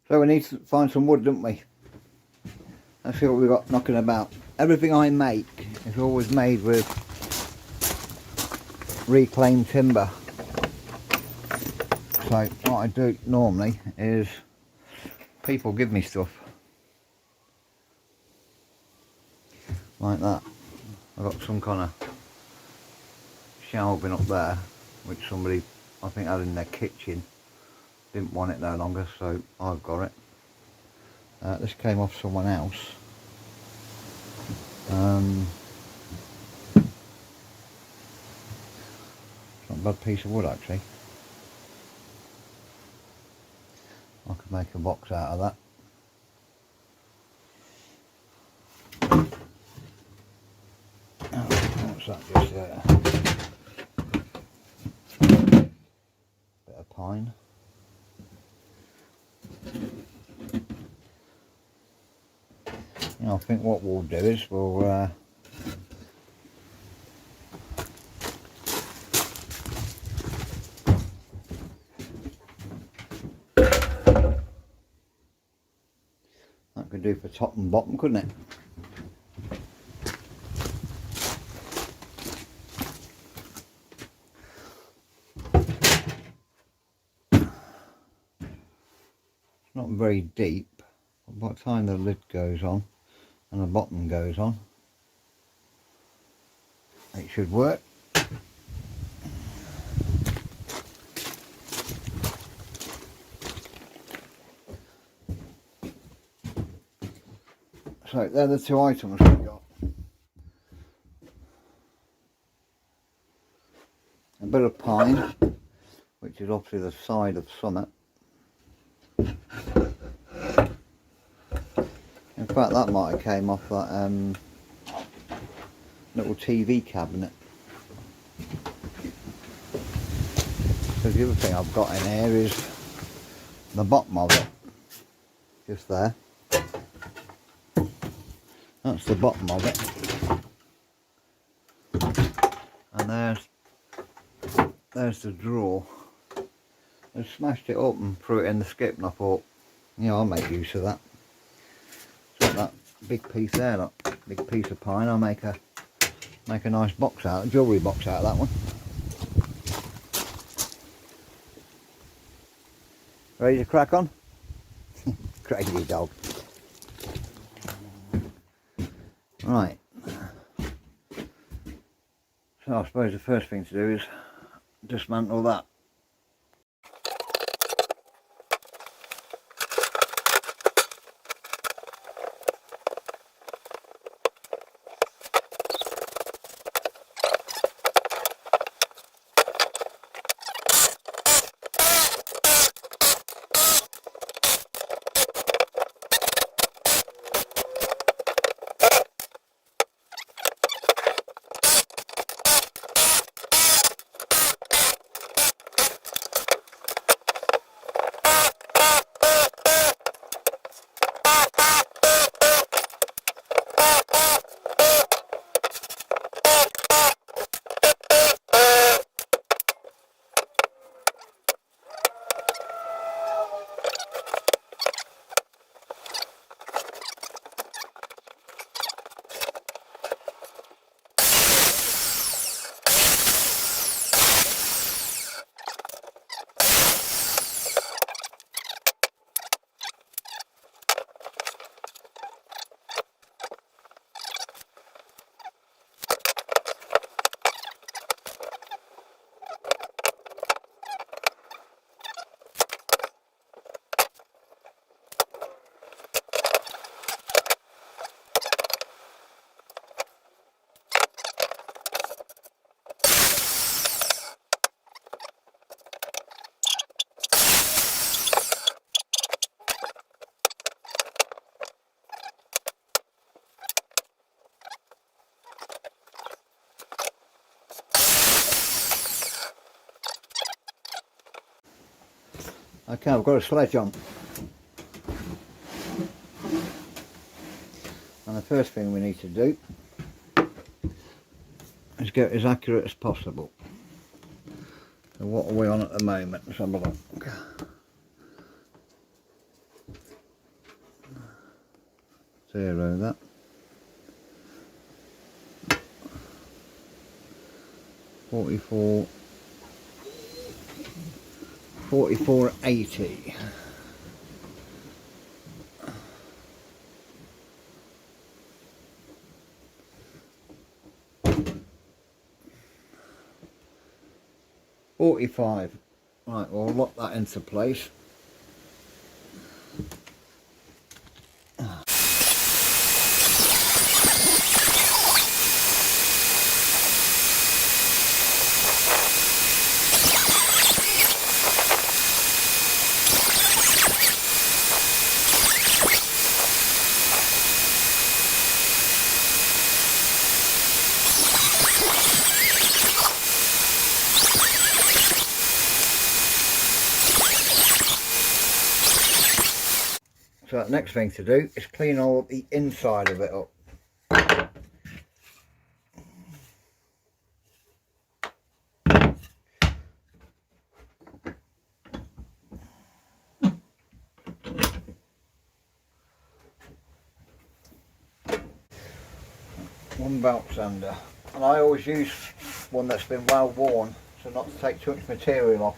So we need to find some wood, don't we? Let's see what we've got knocking about. Everything I make is always made with reclaimed timber. So what I do normally is people give me stuff like that. I've got some kind of shelving up there which somebody I think had in their kitchen, didn't want it no longer, so I've got it. This came off someone else. It's not a bad piece of wood actually. I could make a box out of that. What's that just there? Bit of pine. You know, I think what we'll do is we'll that could do for top and bottom, couldn't it? It's not very deep, but by the time the lid goes on and the bottom goes on, it should work. So they're the two items we've got. A bit of pine, which is obviously the side of Summit. In fact, that might have came off that little TV cabinet. So the other thing I've got in here is the bottom of it, just there. That's the bottom of it, and there's the drawer. I smashed it up and threw it in the skip, and I thought, yeah, I'll make use of that. So that big piece there, that big piece of pine, I'll make a nice box out, a jewellery box out of that one. Ready to crack on? Crazy dog. Right, so I suppose the first thing to do is dismantle that. Okay, I've got a sledge on. And the first thing we need to do is get as accurate as possible. So what are we on at the moment? Let's have a look. 0 that. 44, 44.80. $45. Right, we'll lock that into place. So the next thing to do is clean all the inside of it up. One belt sander, and I always use one that's been well worn so not to take too much material off.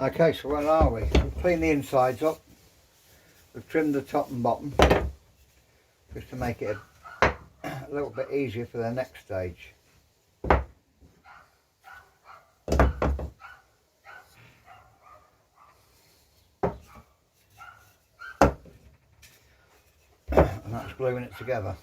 Okay, so where are we? We've cleaned the insides up. We've trimmed the top and bottom just to make it a little bit easier for the next stage. And that's gluing it together.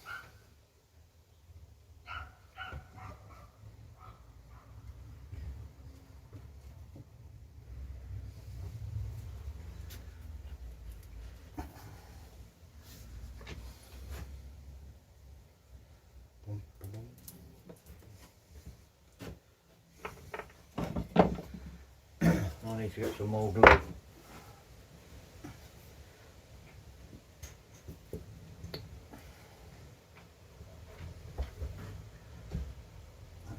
I need to get some more glue. That's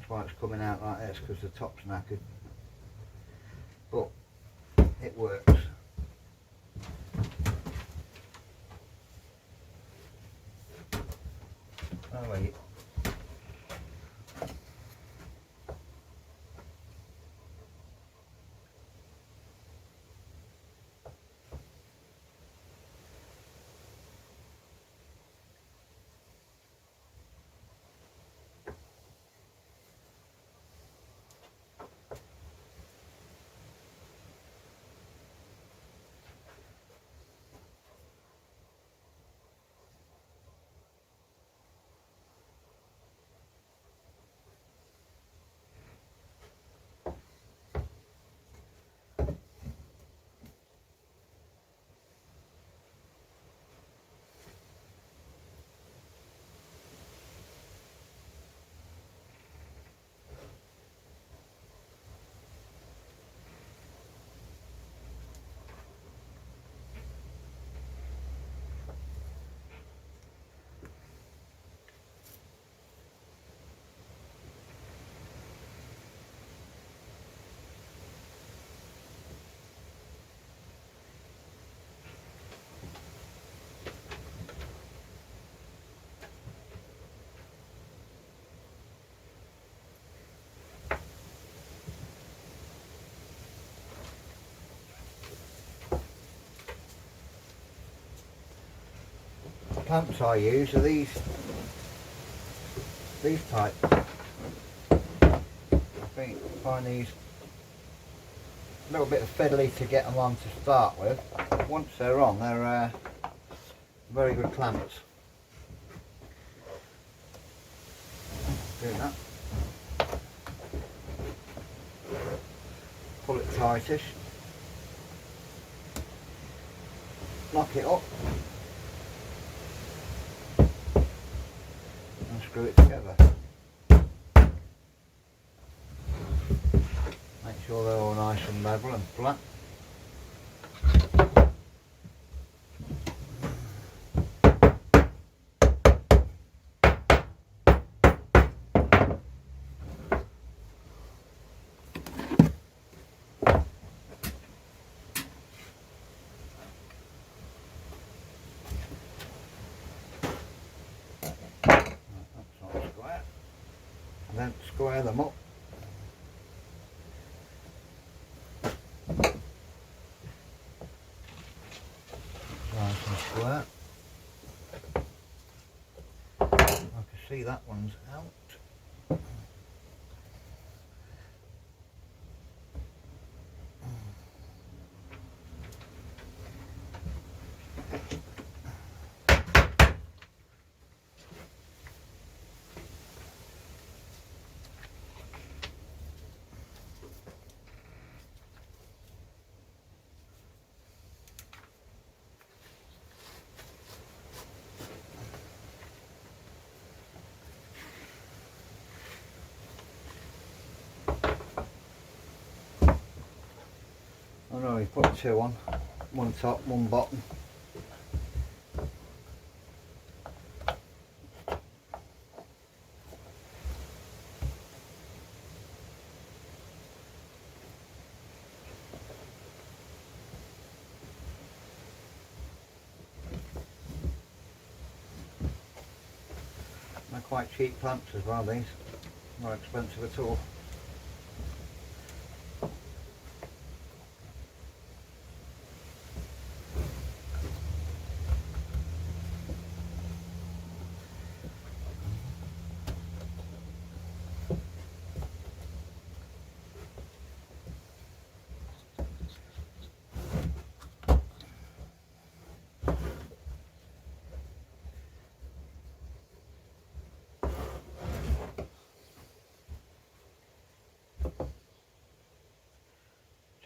why it's coming out like this, because the top's knackered. But it works. Oh wait. clamps I use are these type. I find these a little bit fiddly to get them on to start with. Once they're on, they're very good clamps. Do that. Pull it tightish. Lock it up. And screw it together. Make sure they're all nice and level and flat. That's not square. And then square them up. Nice and square. I can see that one's out. I know we put two on, one top, one bottom. They're quite cheap clamps as well, these, not expensive at all.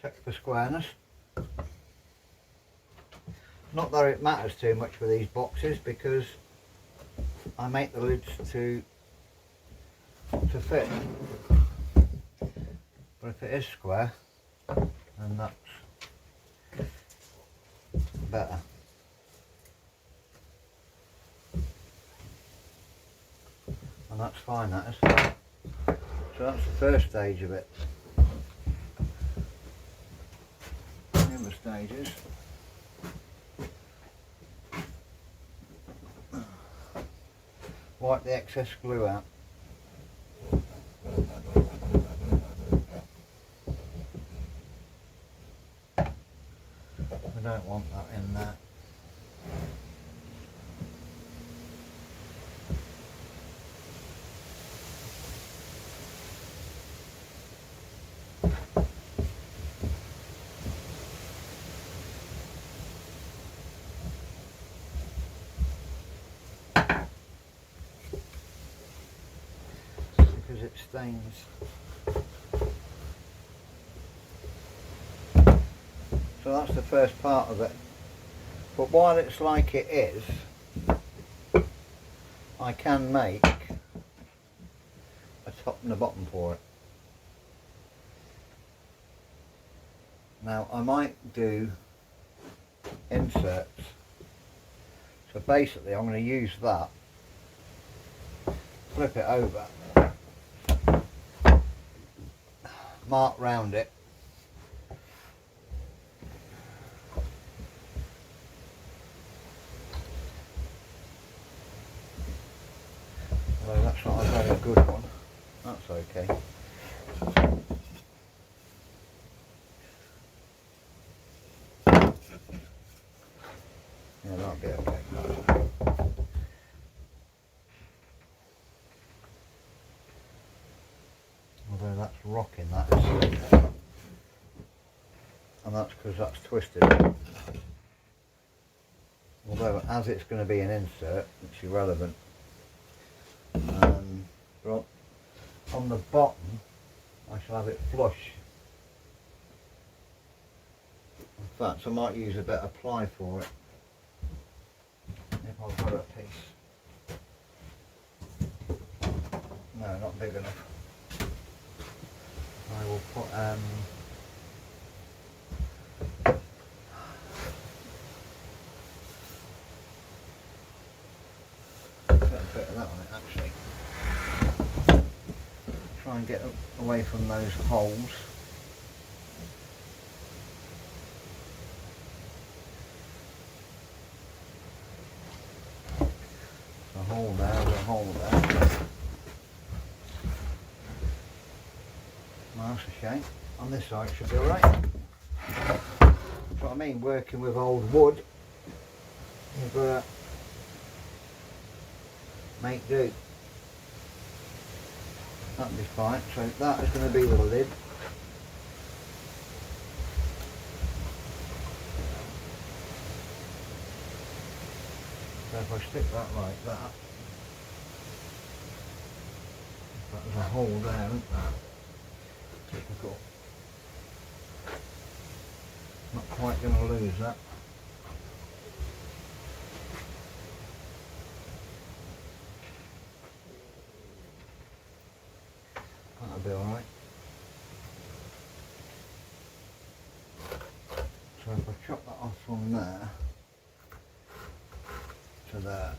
Check for squareness. Not that it matters too much with these boxes because I make the lids to fit. But if it is square, then that's better. And that's fine, that is. So that's the first stage of it. The other stages. Wipe the excess glue out. We don't want that in there. Because it stains. So that's the first part of it. But while it's like it is, I can make a top and a bottom for it. Now I might do inserts. So basically I'm going to use that, flip it over, mark round it, although that's not a very good one, that's okay. Yeah, that'll be okay. because that's twisted. Although as it's going to be an insert, it's irrelevant. But on the bottom I shall have it flush. In fact, I might use a bit of ply for it if I've got a piece. No, not big enough. I will put a bit of that on it actually. Try and get away from those holes. A hole there, there's a hole there. Well, that's a shame. On this side it should be alright. That's what I mean, working with old wood, you've got to make do. That'll be fine. So that is going to be the lid. So if I stick that like that, there's a hole there, isn't there? Typical. Not quite going to lose that. That'll be alright. So if I chop that off from there to there,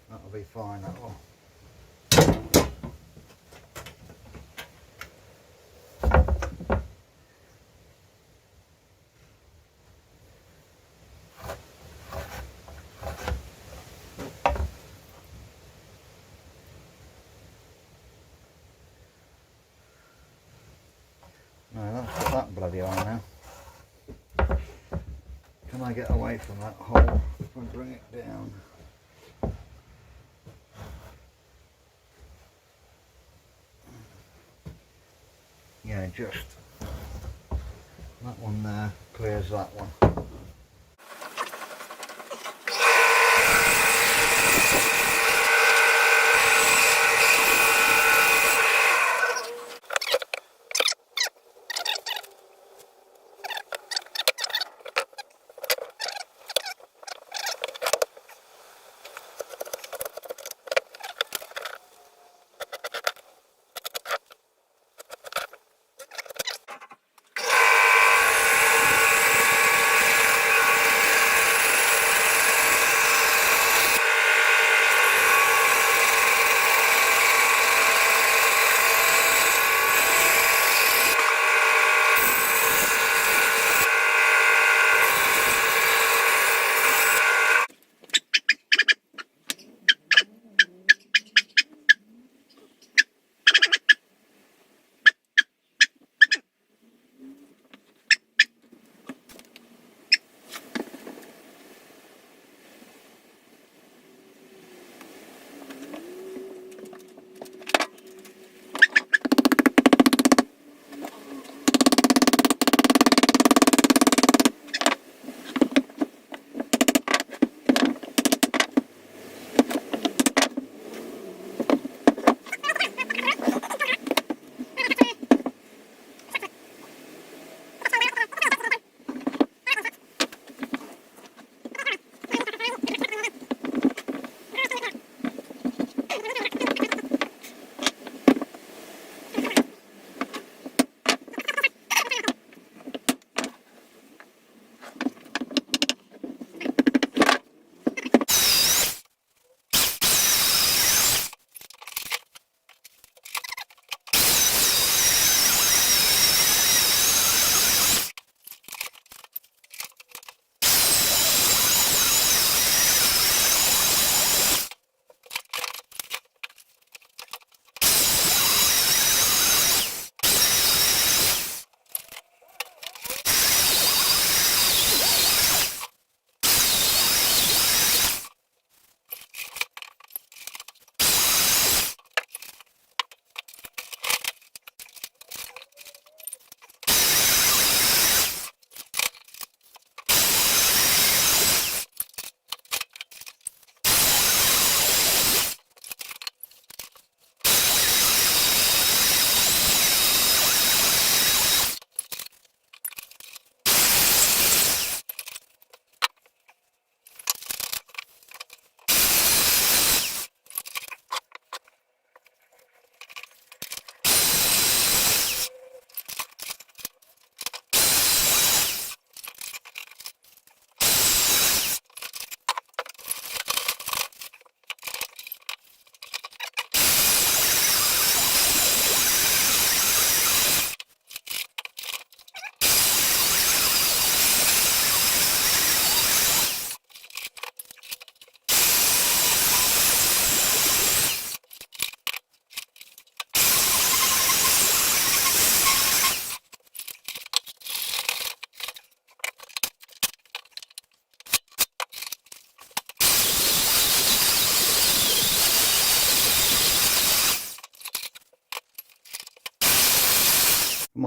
that'll be fine, that will. No, that's that bloody eye now. Can I get away from that hole if I bring it down? Yeah, just that one there clears that one.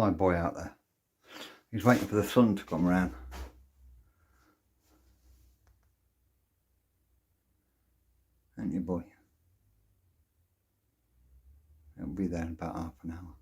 my boy out there. He's waiting for the sun to come round. Ain't you, boy? He'll be there in about half an hour.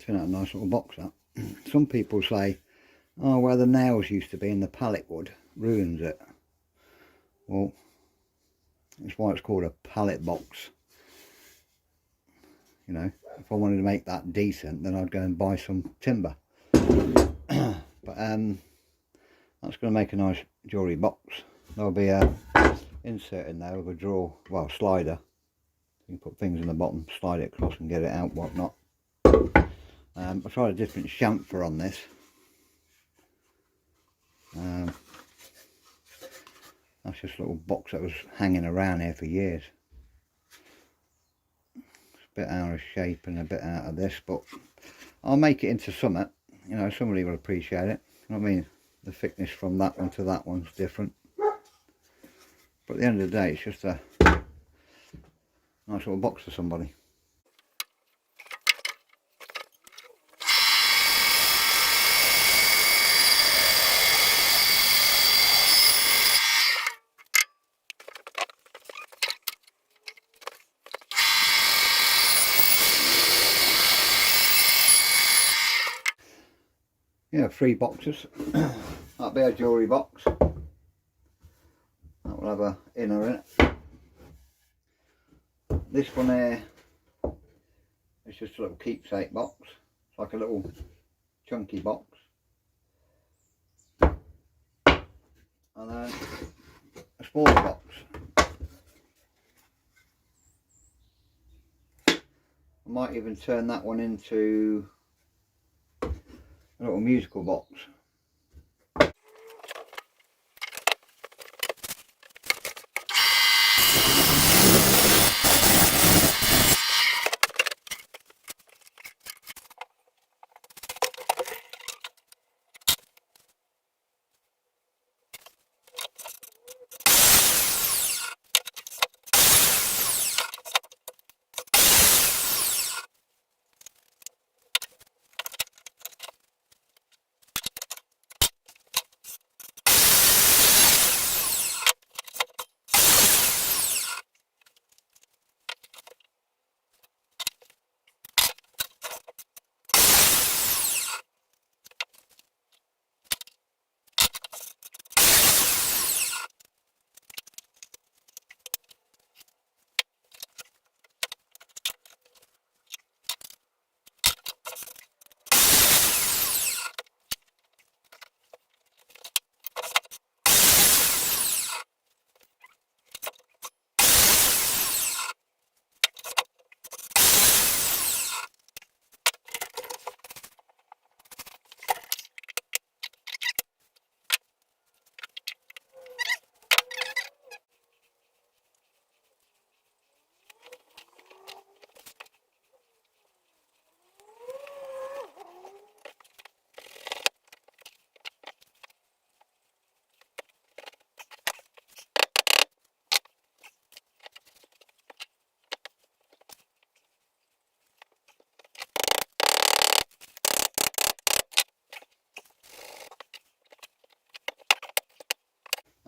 Turn out a nice little box, that. Some people say, oh, where the nails used to be in the pallet wood ruins it. Well, that's why it's called a pallet box. You know, if I wanted to make that decent, then I'd go and buy some timber. But that's going to make a nice jewellery box. There'll be a insert in there with a drawer, well, slider. You can put things in the bottom, slide it across and get it out, whatnot. I tried a different chamfer on this. That's just a little box that was hanging around here for years. It's a bit out of shape and a bit out of this, but I'll make it into something. You know, somebody will appreciate it. You know what I mean? The thickness from that one to that one's different. But at the end of the day, it's just a nice little box for somebody. Yeah, 3 boxes. That'll be a jewellery box. That will have a inner in it. This one here is just a little keepsake box. It's like a little chunky box. And then a smaller box. I might even turn that one into a little musical box.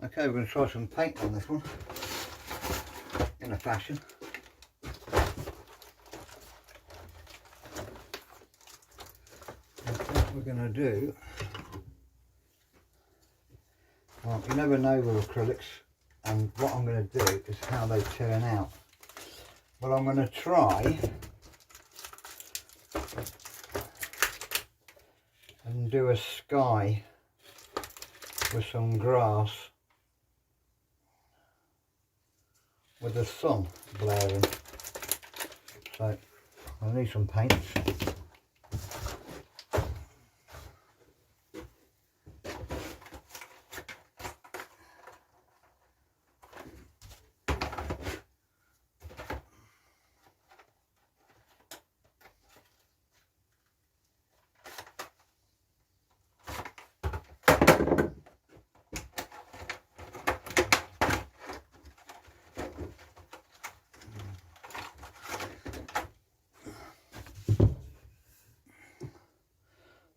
Okay, we're going to try some paint on this one in a fashion. And what we're going to do, well, you never know with acrylics, and what I'm going to do is how they turn out. Well, I'm going to try and do a sky with some grass with the sun blaring. So I need some paints.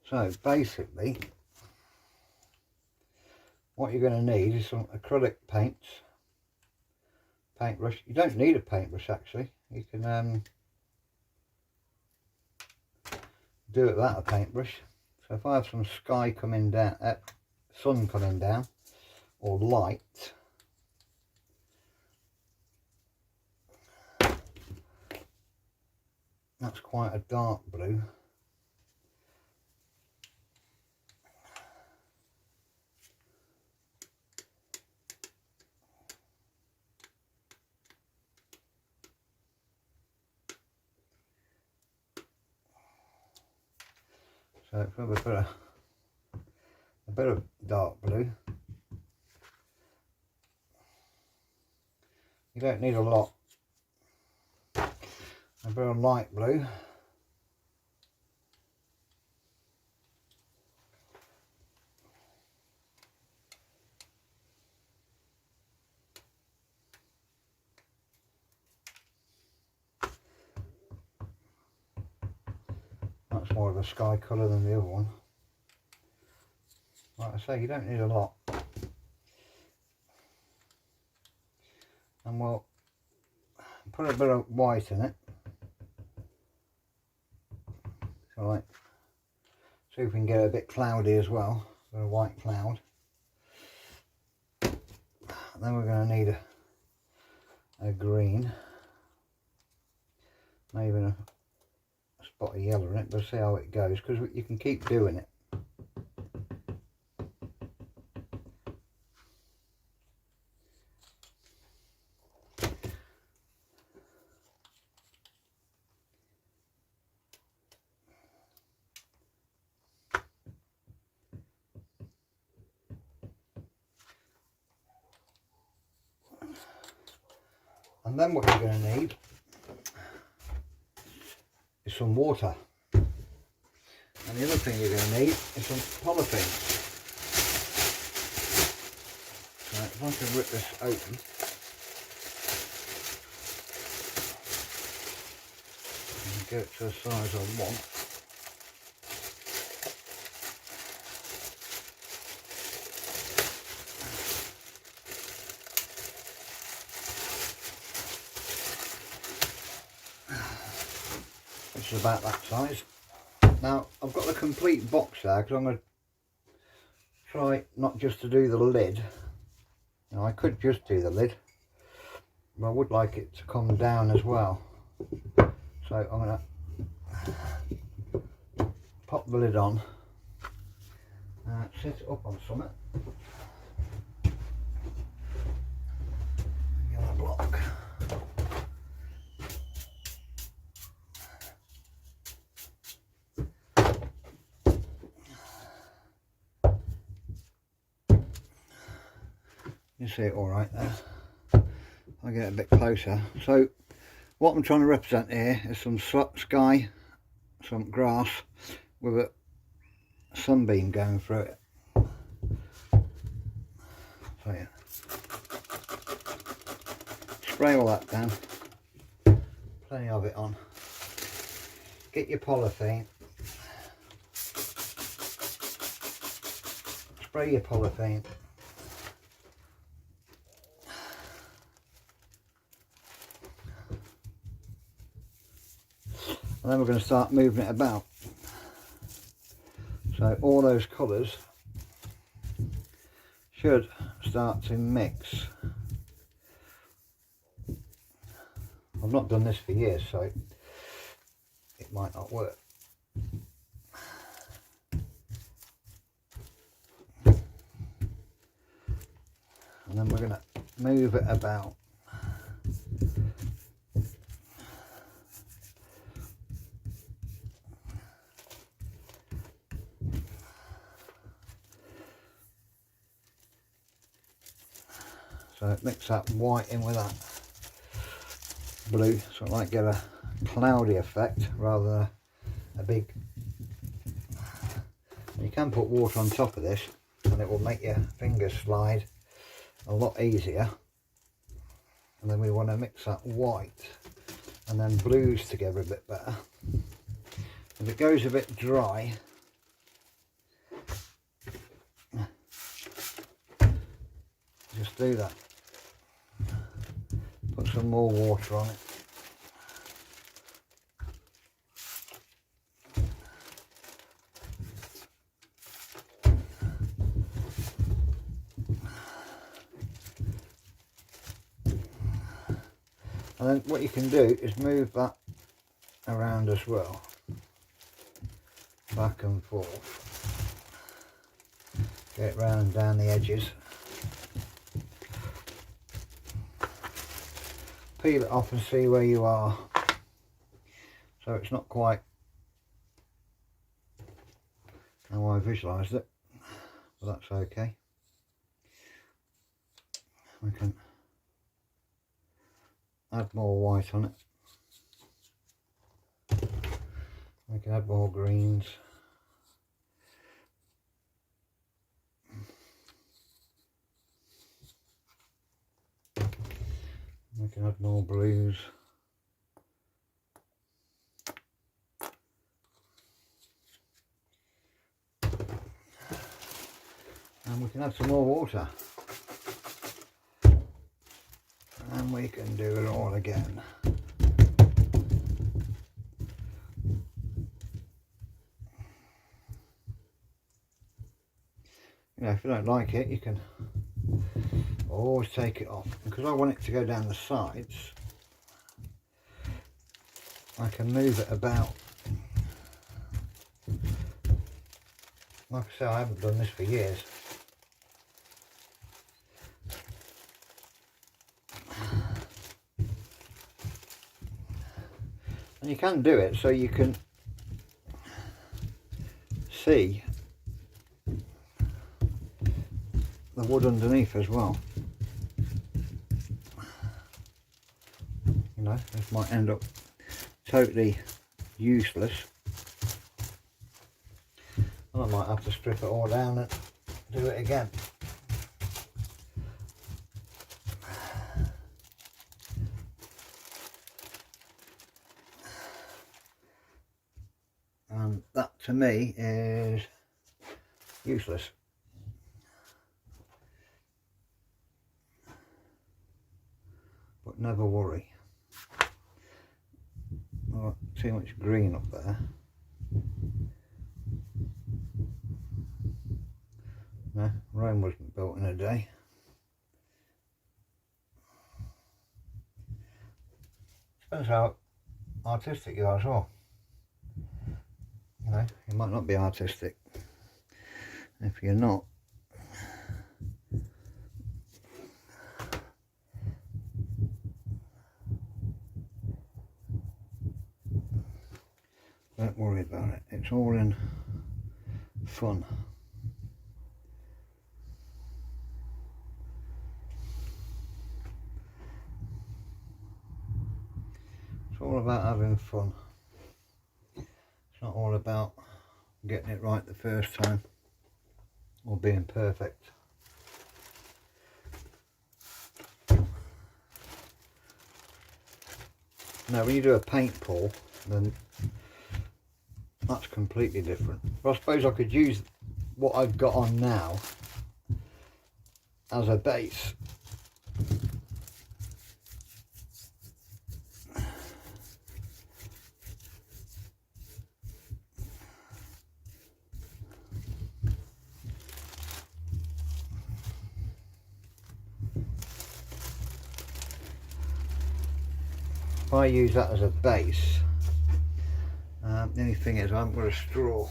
So basically what you're going to need is some acrylic paints, paintbrush. You don't need a paintbrush actually, you can do it without a paintbrush. So if I have some sky coming down, sun coming down, or light, that's quite a dark blue. So if we have a bit of dark blue, you don't need a lot. A bit of light blue, that's more of a sky colour than the other one. Like I say, you don't need a lot. And we'll put a bit of white in it. So like, see if we can get it a bit cloudy as well, a bit of white cloud. And then we're going to need a green, maybe a spot of yellow in it, but see how it goes, because you can keep doing it. And then what you're going to need is some water. And the other thing you're going to need is some polythene. So if I can rip this open. And get it to the size I want. Which is about that size. Now I've got the complete box there because I'm going to try not just to do the lid. Now I could just do the lid, but I would like it to come down as well. So I'm going to pop the lid on, set it up on something. Yellow block. You see it all right there. I'll get it a bit closer. So what I'm trying to represent here is some sky, some grass with a sunbeam going through it. So yeah, spray all that down, plenty of it on. Get your polythene, spray your polythene. And then we're going to start moving it about. So all those colours should start to mix. I've not done this for years, so it might not work. and then we're going to move it about. So mix that white in with that blue, so it might get a cloudy effect rather than a big. You can put water on top of this and it will make your fingers slide a lot easier. And then we want to mix that white and then blues together a bit better. If it goes a bit dry, just do that. Put some more water on it. And then what you can do is move that around as well, back and forth, get it round and down the edges, peel it off and see where you are, so it's not quite how I visualised it, but that's okay. We can add more white on it. We can add more greens. We can add more blues. And we can add some more water. And we can do it all again. You know, if you don't like it, you can always take it off. Because I want it to go down the sides, I can move it about. Like I say, I haven't done this for years. And you can do it so you can see the wood underneath as well. You know, this might end up totally useless. And I might have to strip it all down and do it again. And that to me is useless. But never worry. Oh, too much green up there. No, Rome wasn't built in a day. Depends how artistic you are as well. You know, you might not be artistic. If you're not, don't worry about it. It's all in fun. It's all about having fun. It's not all about getting it right the first time or being perfect. Now when you do a paint pour, then that's completely different. But I suppose I could use what I've got on now as a base. If I use that as a base, the only thing is I haven't got a straw.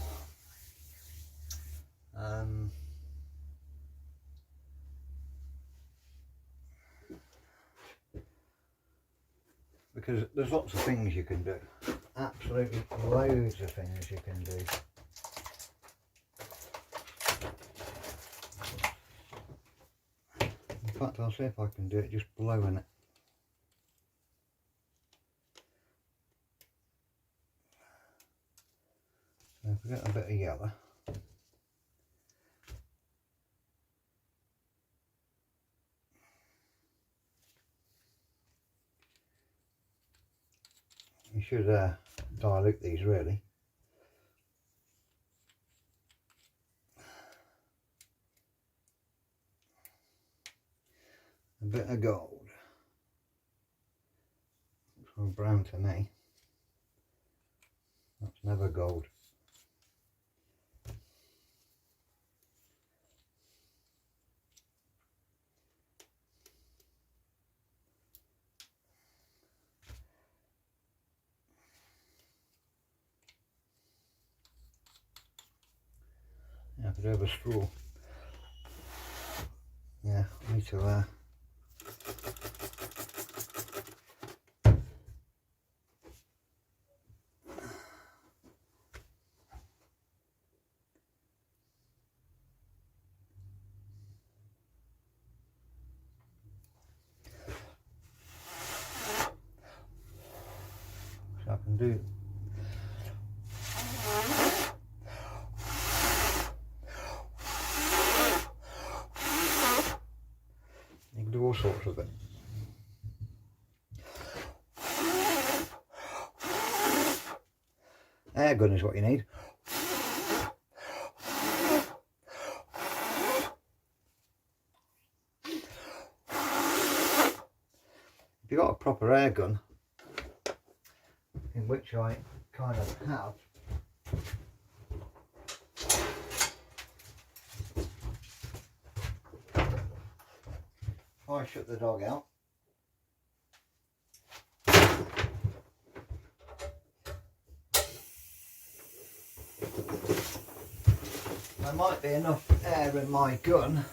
because there's lots of things you can do. Absolutely loads of things you can do. In fact, I'll see if I can do it just blowing it. So if we get a bit of yellow. You should dilute these really. A bit of gold. Looks all brown to me. That's never gold. Yeah, I could have a straw. Yeah, I need to so I can do. You can do all sorts of it. Air gun is what you need. If you've got a proper air gun, in which I kind of have, I shut the dog out. There might be enough air in my gun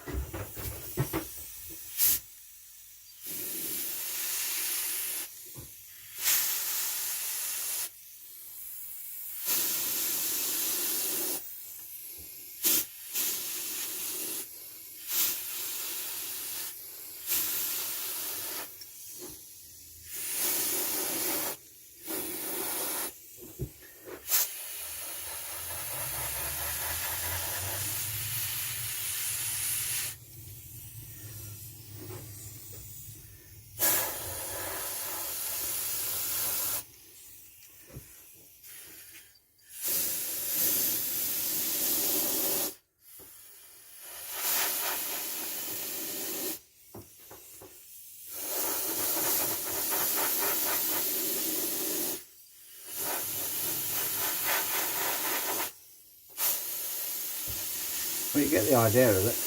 Well, you get the idea of it.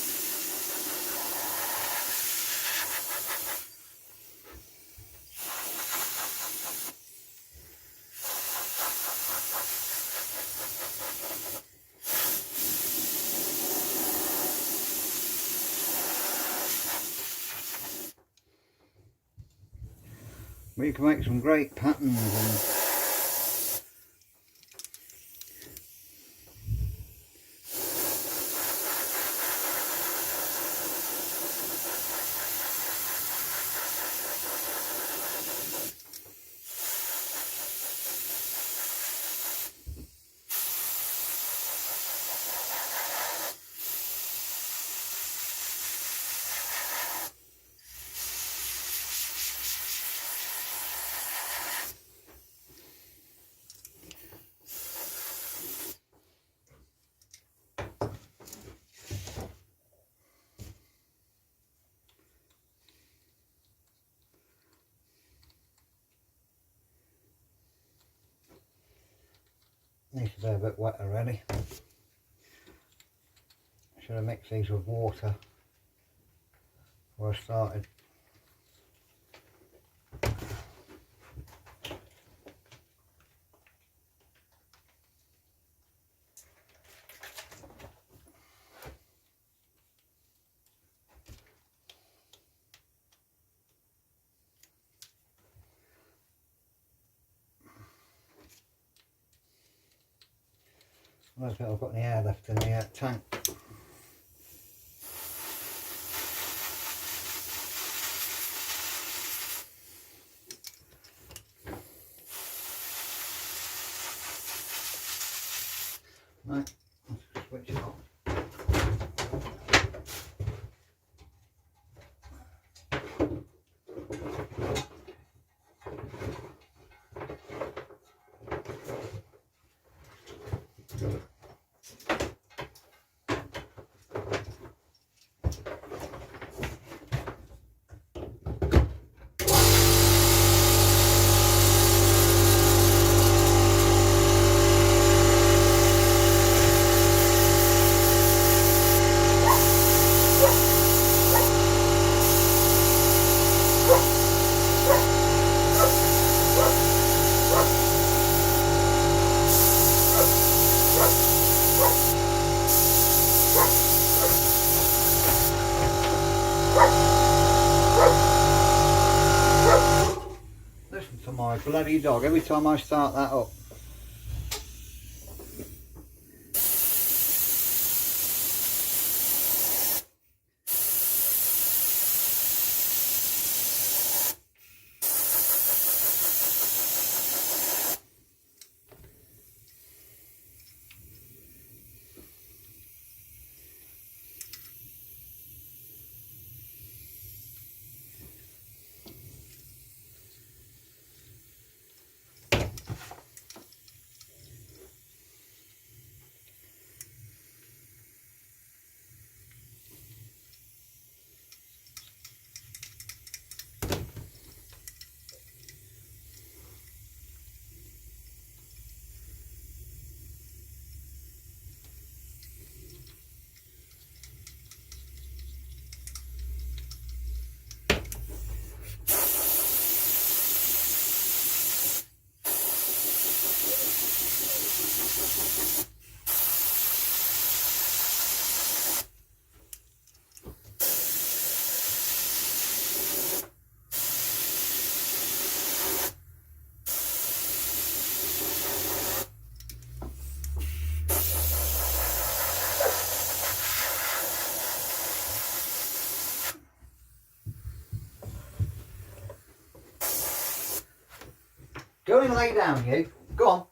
But you can make some great patterns and needs to be a bit wet already. Should have mixed these with water before I started. I don't think I've got any air left in the tank. Right, let's switch it on. Listen to my bloody dog every time I start that up. Go and lay down, you. Go on.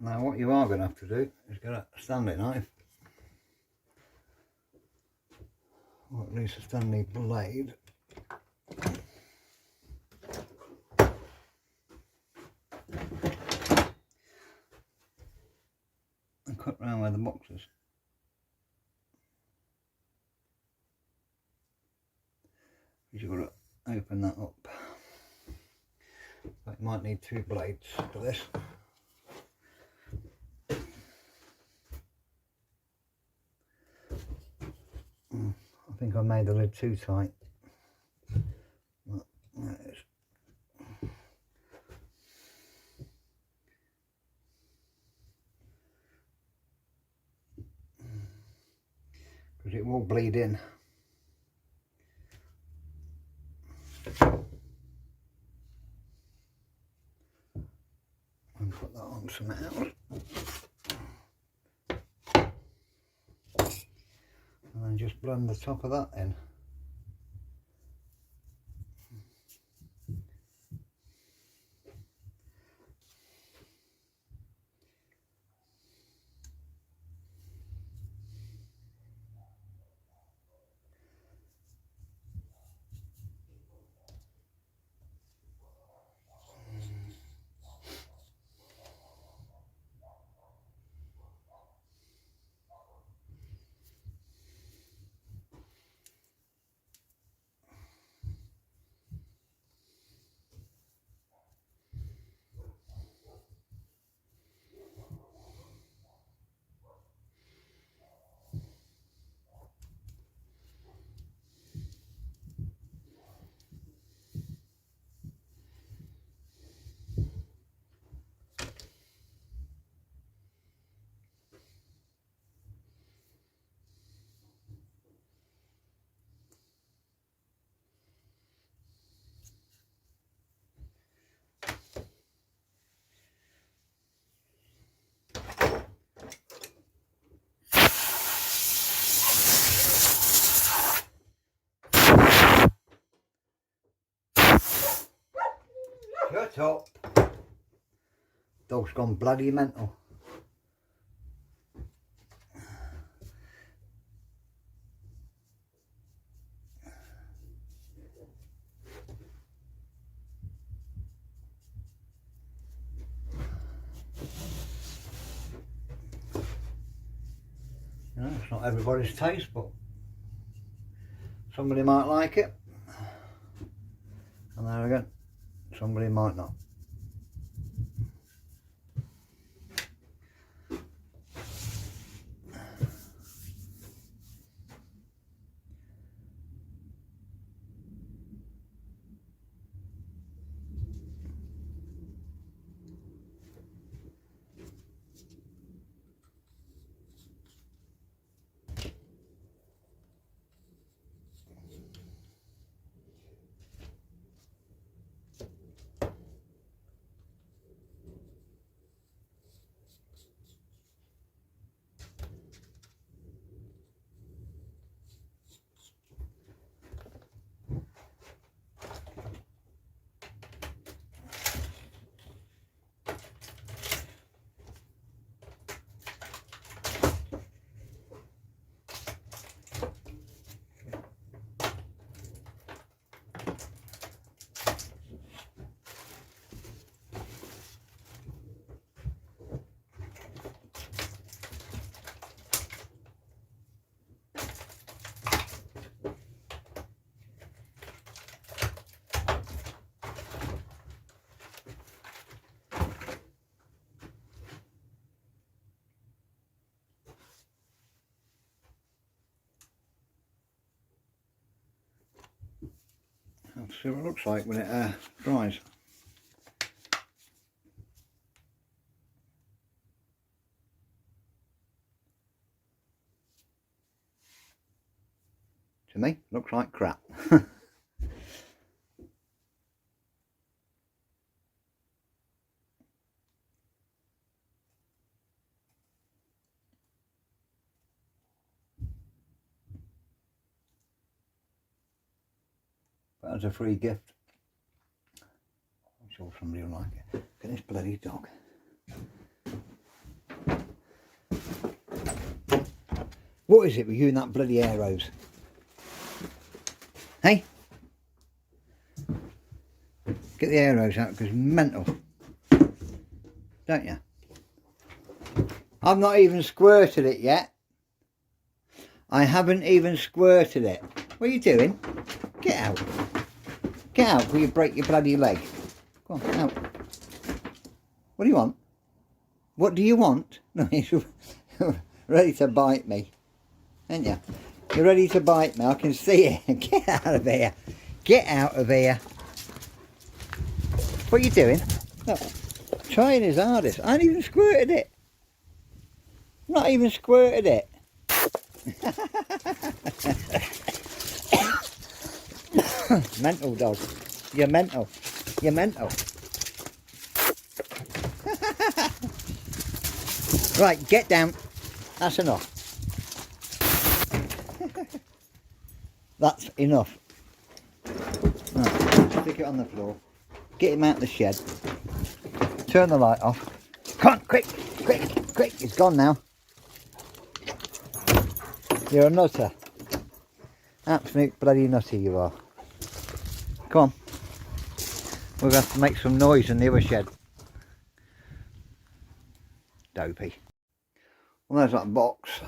Now what you are going to have to do is get a Stanley knife, or at least a Stanley blade, and cut round where the box is. You've got to open that up. But you might need 2 blades for this. I think I made the lid too tight. But there it is. Because it will bleed in. And put that on something else. And then just blend the top of that in. Shut up! Dog's gone bloody mental. You know, it's not everybody's taste, but somebody might like it. And there again, somebody might not. Let's see what it looks like when it dries. To me, looks like crap. But as a free gift, I'm sure somebody will like it. Look at this bloody dog. What is it with you and that bloody arrows? Hey? Get the arrows out because mental. Don't you? I've not even squirted it yet. I haven't even squirted it. What are you doing? Get out. Get out before you break your bloody leg. Go on, out. What do you want? What do you want? No, you're ready to bite me. Aren't you? You're ready to bite me. I can see it. Get out of here. Get out of here. What are you doing? Look, trying his hardest. I ain't even squirted it. Not even squirted it. Mental dog. You're mental. You're mental. Right, get down. That's enough. That's enough. Right, stick it on the floor. Get him out of the shed. Turn the light off. Come on, quick, quick, quick. It's gone now. You're a nutter. Absolute bloody nutter you are. Come on. We're going to have to make some noise in the other shed. Dopey. Well, there's that box.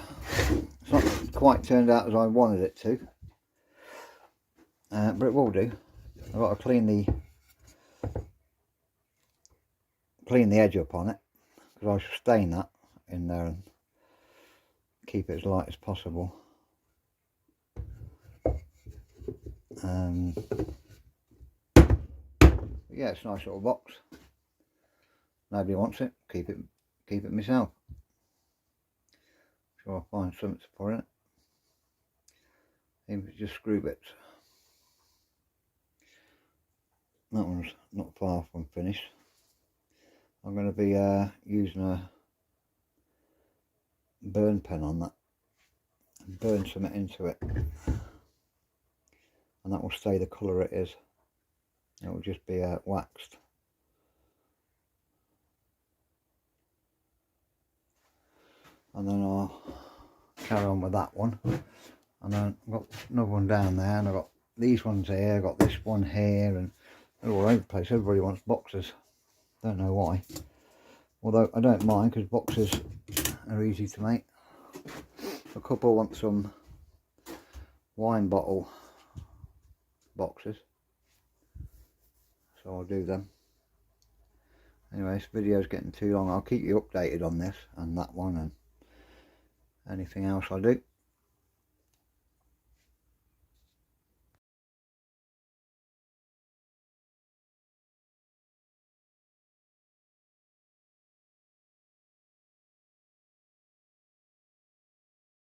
It's not quite turned out as I wanted it to. But it will do. I've got to clean the edge up on it. Because I should stain that in there and keep it as light as possible. Yeah, it's a nice little box. Nobody wants it. Keep it myself. Sure, I'll find something to put in it. Even if it's just screw bits. That one's not far from finished. I'm going to be using a burn pen on that and burn something into it, and that will stay the colour it is. It will just be waxed. And then I'll carry on with that one. And then I've got another one down there, and I've got these ones here, I've got this one here, and they're all over the place. Everybody wants boxes. Don't know why. Although I don't mind because boxes are easy to make. A couple want some wine bottle boxes, so I'll do them. Anyway, this video's getting too long. I'll keep you updated on this and that one and anything else I do.